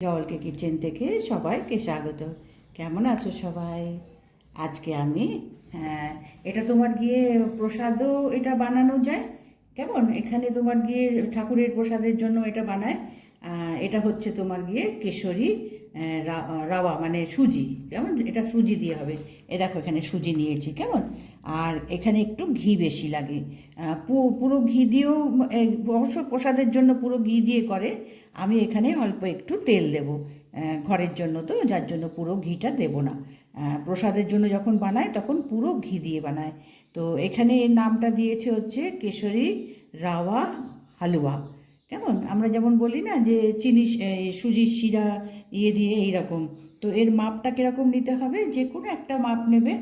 জলকে কিচেন থেকে সবাইকে স্বাগত। কেমন আছো সবাই? আজকে আমি এটা তোমার গিয়ে প্রসাদও এটা বানানো যায়। কেমন এখানে তোমার গিয়ে ঠাকুরের প্রসাদের জন্য এটা বানায়। এটা হচ্ছে তোমার গিয়ে কেশরী রাওয়া মানে সুজি। কেমন এটা সুজি দিয়ে হবে। এ দেখো এখানে সুজি নিয়েছি কেমন। আর এখানে একটু ঘি বেশি লাগে। পুরো ঘি দিয়েও অবশ্য প্রসাদের জন্য পুরো ঘি দিয়ে করে। আমি এখানে অল্প একটু তেল দেব, ঘরের জন্য তো, যার জন্য পুরো ঘিটা দেব না। প্রসাদের জন্য যখন বানায় তখন পুরো ঘি দিয়ে বানায়। তো এখানে এর নামটা দিয়েছে হচ্ছে কেশরী রাওয়া হালুয়া। কেমন আমরা যেমন বলি না যে চিনি সুজির শিরা দিয়ে এইরকম। তো এর মাপটা কীরকম নিতে হবে, যে কোনো একটা মাপ নেবে,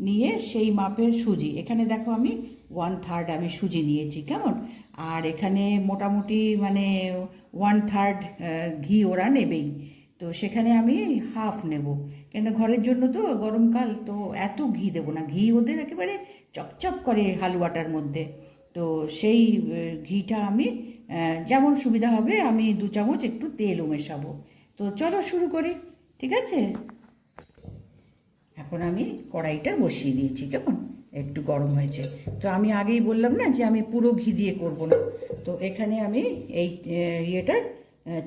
নিয়ে সেই মাপের সুজি এখানে দেখো আমি 1/3 আমি সুজি নিয়েছি কেমন। আর এখানে মোটামুটি মানে 1/3 ঘি ওরা নেবেই। তো সেখানে আমি হাফ নেব, কেন ঘরের জন্য তো গরমকাল, তো এত ঘি দেবো না, ঘি ওদের একেবারে চপচপ করে হালুয়াটার মধ্যে। তো সেই ঘিটা আমি যেমন সুবিধা হবে, আমি 2 চামচ একটু তেলও মেশাবো। তো চলো শুরু করি, ঠিক আছে? এখন আমি কড়াইটা বসিয়ে দিয়েছি কেমন, একটু গরম হয়েছে। তো আমি আগেই বললাম না যে আমি পুরো ঘি দিয়ে করব না। তো এখানে আমি এই ইয়েটার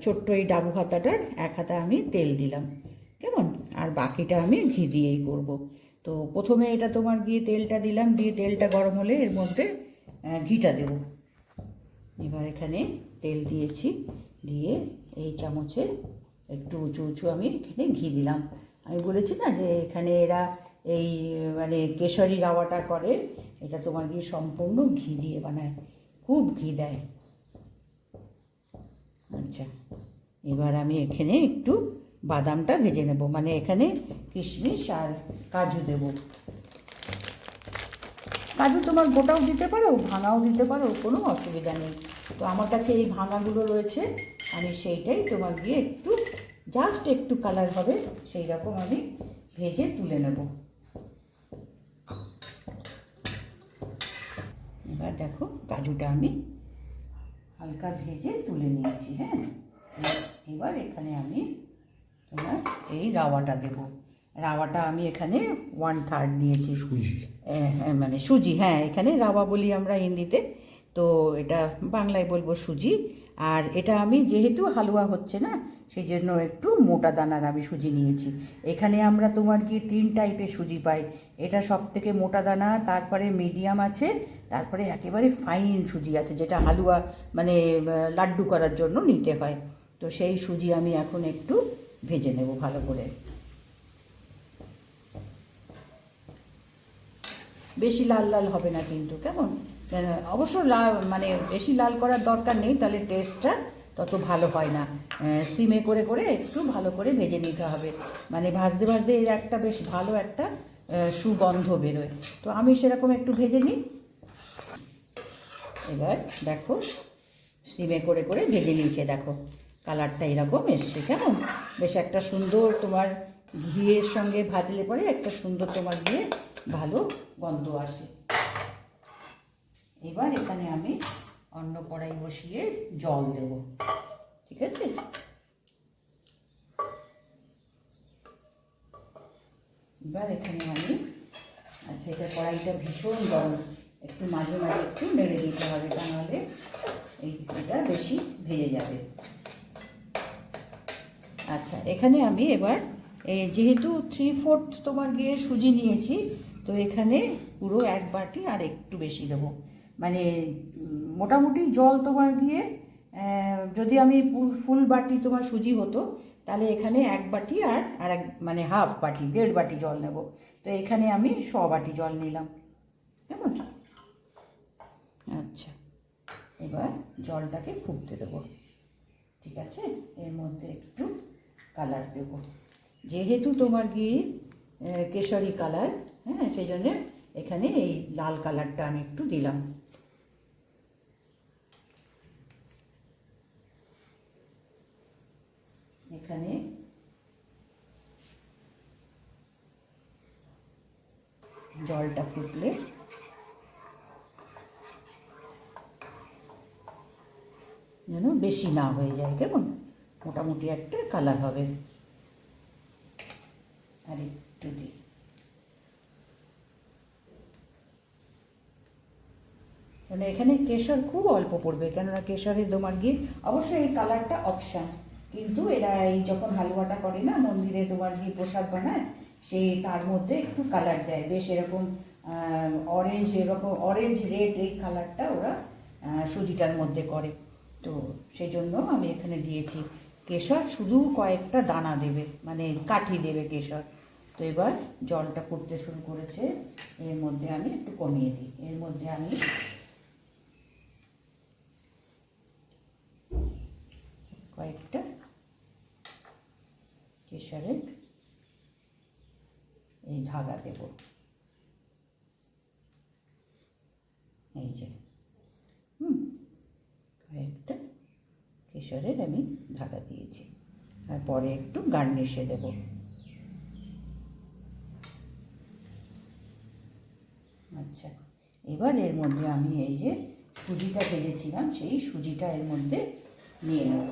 ছোট্ট এই ডাবু হাতাটার 1 হাতা আমি তেল দিলাম কেমন, আর বাকিটা আমি ঘি দিয়েই করব। তো প্রথমে এটা তোমার গিয়ে তেলটা দিলাম, দিয়ে তেলটা গরম হলে এর মধ্যে ঘিটা দেব। এবার এখানে তেল দিয়েছি, দিয়ে এই চামচে একটু উঁচু উঁচু আমি এখানে ঘি দিলাম। আমি বলেছি না যে এখানে এরা এই মানে কেশরী রাওয়াটা করে, এটা তোমার গিয়ে সম্পূর্ণ ঘি দিয়ে বানায়, খুব ঘি দেয়। আচ্ছা, এবার আমি এখানে একটু বাদামটা ভেজে নেব, মানে এখানে কিশমিশ আর কাজু দেব। কাজু তোমার গোটাও দিতে পারো, ভাঙাও দিতে পারো, কোনো অসুবিধা নেই। তো আমার কাছে এই ভাঙাগুলো রয়েছে, আমি সেইটাই তোমার গিয়ে একটু জাস্ট একটু কালার হবে সেই রকম আমি ভেজে তুলে নেব। এবার দেখো কাজুটা আমি হালকা ভেজে তুলে নিয়েছি। হ্যাঁ, এবার এখানে আমি তোমার এই রাওয়াটা দেব। রাওয়াটা আমি এখানে 1/3 নিয়েছি। সুজি মানে সুজি, হ্যাঁ এখানে রাওয়া বলি আমরা হিন্দিতে, তো এটা বাংলায় বলবো সুজি। আর এটা আমি যেহেতু হালুয়া হচ্ছে না, সেই জন্য একটু মোটা দানার আমি সুজি নিয়েছি। এখানে আমরা তোমার কি 3 টাইপের সুজি পাই। এটা সব থেকে মোটা দানা, তারপরে মিডিয়াম আছে, তারপরে একেবারে ফাইন সুজি আছে, যেটা হালুয়া মানে লাড্ডু করার জন্য নিতে হয়। তো সেই সুজি আমি এখন একটু ভেজে নেব ভালো করে। বেশি লাল লাল হবে না কিন্তু কেমন, অবশ্য লাল মানে বেশি লাল করার দরকার নেই, তাহলে টেস্টটা তত ভালো হয় না। সিমে করে করে একটু ভালো করে ভেজে নিতে হবে, মানে ভাজতে ভাজতে এর একটা বেশ ভালো একটা সুগন্ধ বেরোয়। তো আমি সেরকম একটু ভেজে নিই। এবার দেখো সিমে করে করে ভেজে নিয়েছে, দেখো কালারটা এরকম এসছে কেমন, বেশ একটা সুন্দর তোমার ঘিয়ের সঙ্গে ভাজলে পরে একটা সুন্দর তোমার দিয়ে ভালো গন্ধ আসে। এবার এখানে আমি অন্য কড়াই বসিয়ে জল দেব, ঠিক আছে? এবার এখানে আমি, আচ্ছা এটা কড়াইটা ভীষণ গরম, একটু মাঝে মাঝে একটু নেড়ে দিতে হবে, তা নাহলে এটা বেশি ভেজে যাবে। আচ্ছা, এখানে আমি এবার যেহেতু 3/4 তোমার গিয়ে সুজি নিয়েছি, তো এখানে পুরো 1 বাটি আর একটু বেশি দেবো, মানে মোটামুটি জল তোমার গিয়ে যদি আমি ফুল বাটি তোমার সুজি হতো, তাহলে এখানে 1 বাটি আর এক মানে হাফ বাটি 1.5 বাটি জল নেব। তো এখানে আমি 100 বাটি জল নিলাম কেমন। আচ্ছা, এবার জলটাকে ফুটতে দেবো, ঠিক আছে? এর মধ্যে একটু কালার দেব, যেহেতু তোমার গিয়ে কেশরী কালার, হ্যাঁ সেই জন্যে এখানে এই লাল কালারটা আমি একটু দিলাম। এখানে জলটা ফুটলে যেন বেশি না হয়ে যায় কেমন, মোটামুটি একটা কালার হবে। আর একটু দিই, মানে এখানে কেশর খুব অল্প পড়বে, কেননা কেশরের তোমার গিয়ে অবশ্যই এই কালারটা অপশান, কিন্তু এরা এই যখন হালুয়াটা করে না মন্দিরে তোমার গিয়ে প্রসাদ বানায়, সে তার মধ্যে একটু কালার দেয়, বেশ এরকম অরেঞ্জ, এরকম অরেঞ্জ রেড এই কালারটা ওরা সুজিটার মধ্যে করে। তো সেই জন্য আমি এখানে দিয়েছি কেশর, শুধু কয়েকটা দানা দেবে, মানে কাঠি দেবে কেশর। তো এবার জলটা ফুটতে শুরু করেছে, এর মধ্যে আমি একটু কমিয়ে দিই, এর মধ্যে আমি কয়েকটা কেশরের এই ধাগা দেব, এই যে কয়েকটা কেশরের আমি ধাগা দিয়েছি, আর পরে একটু গার্নিশে দেব। আচ্ছা, এবার এর মধ্যে আমি এই যে সুজিটা ভেজেছিলাম সেই সুজিটা এর মধ্যে নিয়ে নেব।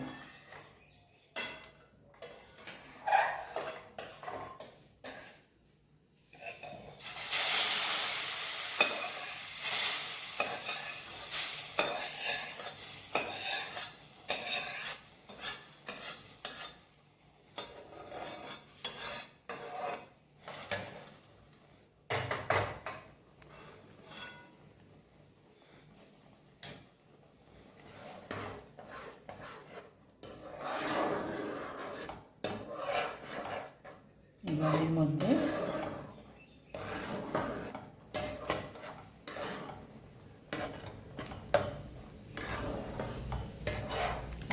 এবার এর মধ্যে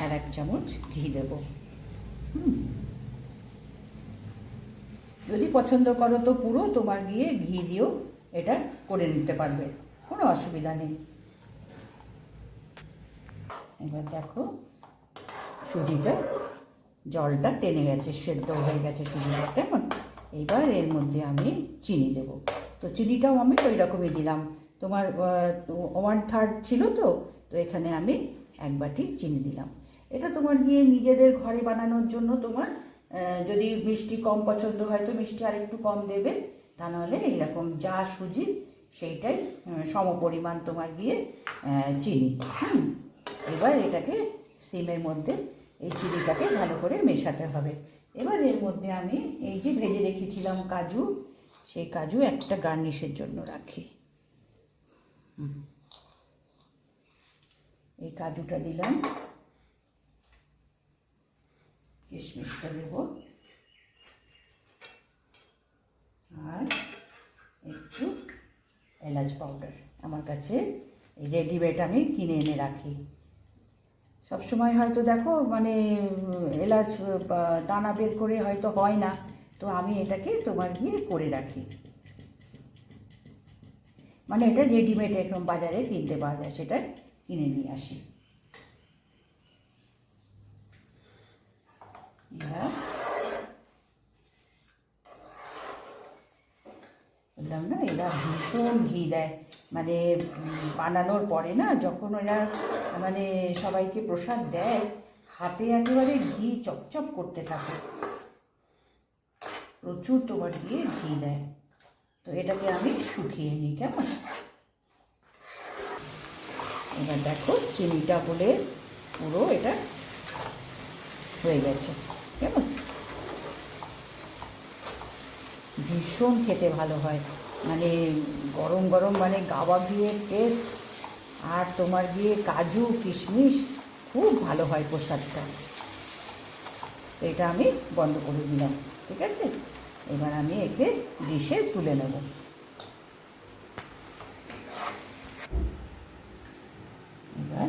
আর 1 চামচ ঘি দেব। যদি পছন্দ করো তো পুরো তোমার গিয়ে ঘি দিয়েও এটা করে নিতে পারবে, কোনো অসুবিধা নেই। এবার দেখো সুজিটা জলটা টেনে গেছে, সেদ্ধ হয়ে গেছে সুজিটা, কেমন। এইবার এর মধ্যে আমি চিনি দেব। তো চিনিটাও আমি ওই রকমই দিলাম, তোমার 1/3 ছিল, তো তো এখানে আমি 1 বাটি চিনি দিলাম। এটা তোমার গিয়ে নিজেদের ঘরে বানানোর জন্য তোমার যদি মিষ্টি কম পছন্দ হয় তো মিষ্টি আর একটু কম দেবে, তা নাহলে এইরকম যা সুজি সেইটাই সমপরিমাণ তোমার গিয়ে চিনি। এবার এটাকে সিমের মধ্যে এই চিনিটাকে ভালো করে মেশাতে হবে। এবার এর মধ্যে আমি এই যে ভেজে রেখেছিলাম কাজু, সেই কাজু একটা গার্নিশের জন্য রাখি, এই কাজুটা দিলাম, কিশমিশটা দেব, আর একটু এলাচ পাউডার। আমার কাছে এই রেডিমেড আমি কিনে এনে রাখি। সবসময় হয়তো দেখো মানে এলাচ দানা বের করে হয়তো হয় না, তো আমি এটাকে তোমার গিয়ে করে রাখি, মানে এটা রেডিমেড একদম বাজারে কিনতে পাওয়া যায়, সেটা কিনে নিয়ে আসি। বললাম না এরা ভীষণ ঘি দেয়, মানে বানানোর পরে না যখন এরা মানে সবাইকে প্রসাদ দেয়, হাতে একেবারে ঘি চপচপ করতে থাকে, প্রচুর তোমার দিয়ে ঘি দেয়। তো এটাকে আমি শুকিয়ে নিই, কেমন। এবার দেখো চিনিটা বলে পুরো এটা হয়ে গেছে, কেমন। ভীষণ খেতে ভালো হয়, মানে গরম গরম, মানে গাওয়া ঘিয়ের টেস্ট, আর তোমার গিয়ে কাজু কিশমিশ, খুব ভালো হয় প্রসাদটা। তো এটা আমি বন্ধ করে দিলাম, ঠিক আছে। এবার আমি একে ডিশে তুলে নেব। এবার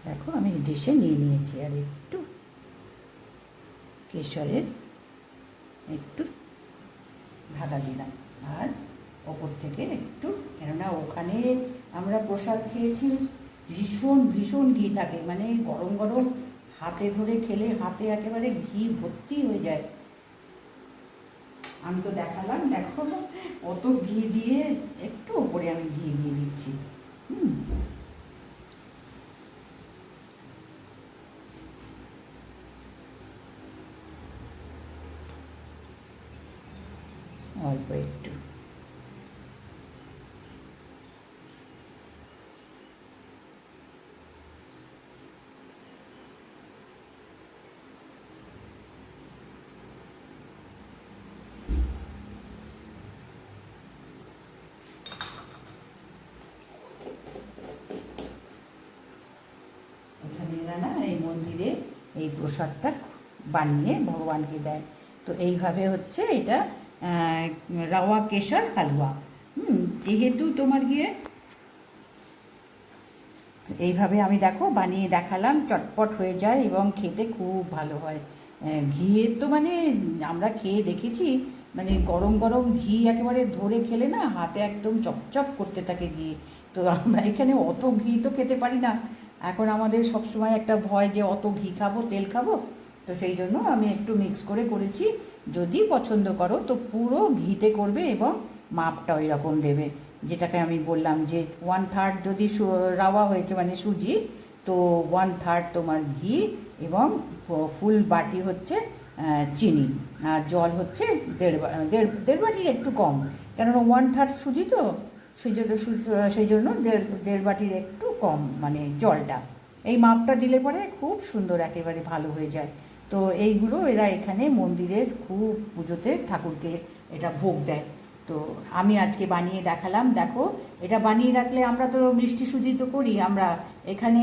দেখো আমি ডিশে নিয়ে নিয়েছি, আর একটু কেশরের একটু ঢাকা দিলাম, আর ওপর থেকে একটু, কেননা ওখানে আমরা প্রসাদ খেয়েছি, ভীষণ ভীষণ ঘি থাকে, মানে গরম গরম হাতে ধরে খেলে হাতে একেবারে ঘি ভর্তি হয়ে যায়। আমি তো দেখালাম, দেখো অত ঘি দিয়ে একটু ওপরে আমি ঘি দিয়ে দিচ্ছি। অল্প একটু। এখানে এরা না এই মন্দিরে এই প্রসাদটা বানিয়ে ভগবানকে দেয়। তো এইভাবে হচ্ছে এটা রাওয়া কেশর হালুয়া। যেহেতু তোমার গিয়ে এইভাবে আমি দেখো বানিয়ে দেখালাম, চটপট হয়ে যায় এবং খেতে খুব ভালো হয়। ঘিয়ের তো মানে আমরা খেয়ে দেখেছি, মানে গরম গরম ঘি একেবারে ধরে খেলে না হাতে একদম চপচপ করতে থাকে ঘি। তো আমরা এখানে অত ঘি তো খেতে পারি না। এখন আমাদের সবসময় একটা ভয় যে অত ঘি খাবো, তেল খাবো। তো সেই জন্য আমি একটু মিক্স করে করেছি। যদি পছন্দ করো তো পুরো ঘিতে করবে এবং মাপটা ওই রকম দেবে, যেটাকে আমি বললাম যে 1/3 যদি রাওয়া হয়েছে মানে সুজি, তো 1/3 তোমার ঘি এবং ফুল বাটি হচ্ছে চিনি, আর জল হচ্ছে দেড় বাটির একটু কম, কেননা 1/3 সুজি তো সেই জন্য দেড় বাটির একটু কম মানে জলটা। এই মাপটা দিলে পরে খুব সুন্দর একেবারে ভালো হয়ে যায়। তো এইগুলো এরা এখানে মন্দিরে খুব পুজোতে ঠাকুরকে এটা ভোগ দেয়। তো আমি আজকে বানিয়ে দেখালাম, দেখো এটা বানিয়ে রাখলে, আমরা তো মিষ্টি সুজি তো করি আমরা এখানে,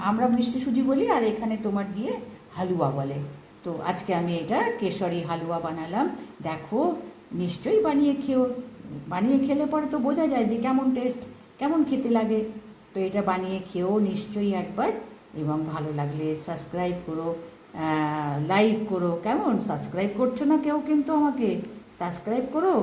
আমরা মিষ্টি সুজি বলি, আর এখানে তোমার গিয়ে হালুয়া বলে। তো আজকে আমি এটা কেশরি হালুয়া বানালাম, দেখো নিশ্চয়ই বানিয়ে খেও। বানিয়ে খেলে পরে তো বোঝা যায় যে কেমন টেস্ট, কেমন খেতে লাগে। তো এটা বানিয়ে খেও নিশ্চয়ই একবার, এবং ভালো লাগলে সাবস্ক্রাইব করো, লাইক করো। কেমন সাবস্ক্রাইব করছো না কেউ কিন্তু আমাকে সাবস্ক্রাইব করো।